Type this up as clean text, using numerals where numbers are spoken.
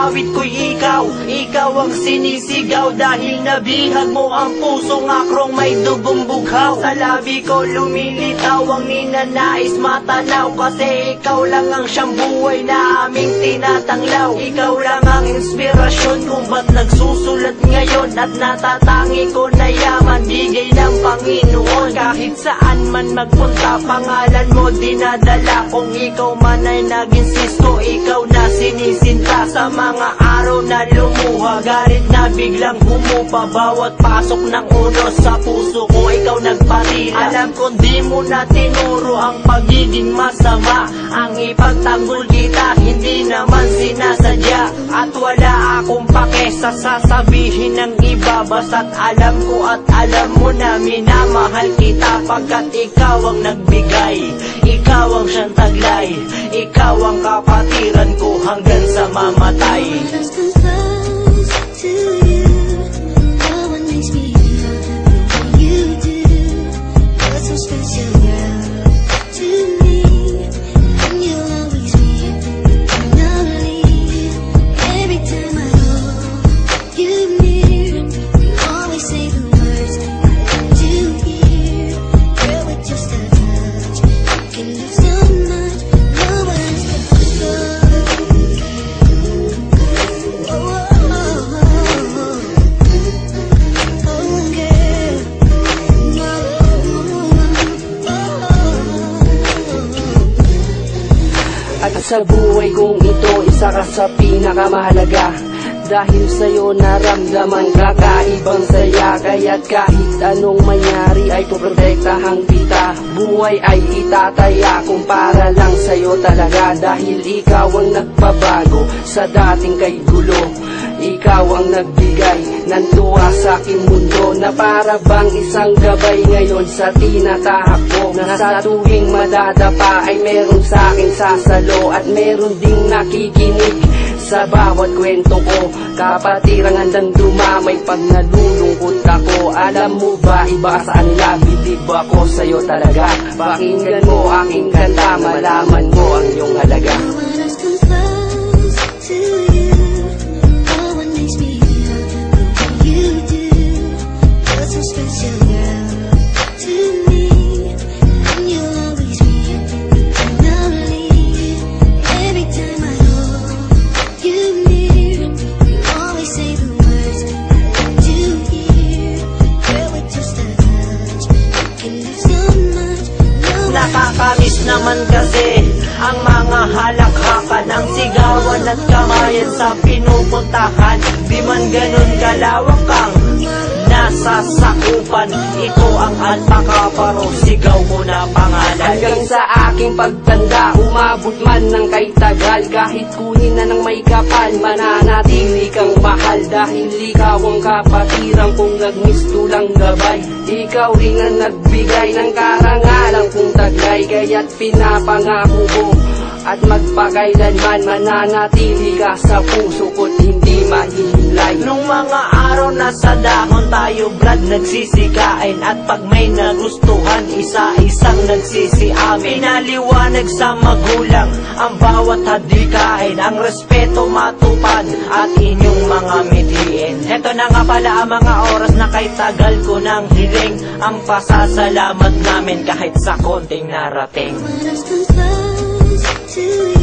awit ko'y ikaw. Ikaw ang sinisigaw dahil nabihag mo ang pusong akrong may dugong bughaw. Sa labi ko lumilitaw ang ninanais matanaw, kasi ikaw lang ang siyang buhay na aming tinatanglaw. Ikaw lang ang inspirasyon kung ba't nagsusulat ngayon, at natatangi ko na yaman bigay ng Panginoon. Kahit saan man magpunta pangalan mo dinadala. Kung ikaw man ay nag-insisto, ikaw na sinisinta. Sa mga araw na lumuha, galit na biglang humupa. Bawat pasok ng unos sa puso ko, ikaw nagpatila. Alam ko di mo na tinuro ang pagiging masama. Ang ipagtanggol kita, hindi naman sinasadya. At wala akong pake sa sasabihin ng iba, basta't alam ko at alam mo na minamahal kita. Pagkat ikaw ang nagbigay, ikaw ang siyang taglay, ikaw ang kapatiran ko hanggang sa mamatay. At sa buhay kong ito, isa ka sa pinakamahalaga. Dahil sa'yo naramdaman kakaibang saya. Kaya't kahit anong mangyari ay poprotektahan kita. Buhay ay itataya kung para lang sa'yo talaga. Dahil ikaw ang nagpabago sa dating kay gulo. Ikaw ang nagbigay ng tuwa sa aking mundo, na para bang isang gabay ngayon sa tinatahak ko. Na sa tuwing madadapa ay meron sa akin sasalo, at meron ding nakikinig sa bawat kwento ko. Kapatirang handang dumamay pag nalulungkot ako. Alam mo ba, iba sa kanila, bilib ako sa'yo talaga. Pakinggan mo aking kanta, malaman mo ang iyong halaga. Nakakamiss naman kasi ang mga halakhakan, ang sigawan at kamayan sa pinupuntahan. Di man ganun kalawak ang nasa sakupan, ito ang alpakaparo, sigaw mo na pangalan. Hanggang sa aking pagtanda, umabot man ng kay tagal. Kahit kunin na ng may kapal, mananatili kang mahal. Dahil ikaw ang kapatiran kong nagmistulang gabay. Ikaw rin ang nagbigay ng karangalan kong taglay. Kaya't pinapangako ko at magpakailanman, mananatili ka sa puso ko't hindi mahihilay. Nung mga araw na sa dahon tayo brad nagsisikain, at pag may nagustuhan isa-isang nagsisiamin. Pinaliwanag sa magulang ang bawat hadikain, ang respeto matupad at inyong mga mithiin. Heto na nga pala ang mga oras na kay tagal ko nang hiling, ang pasasalamat namin kahit sa konting narating. To you.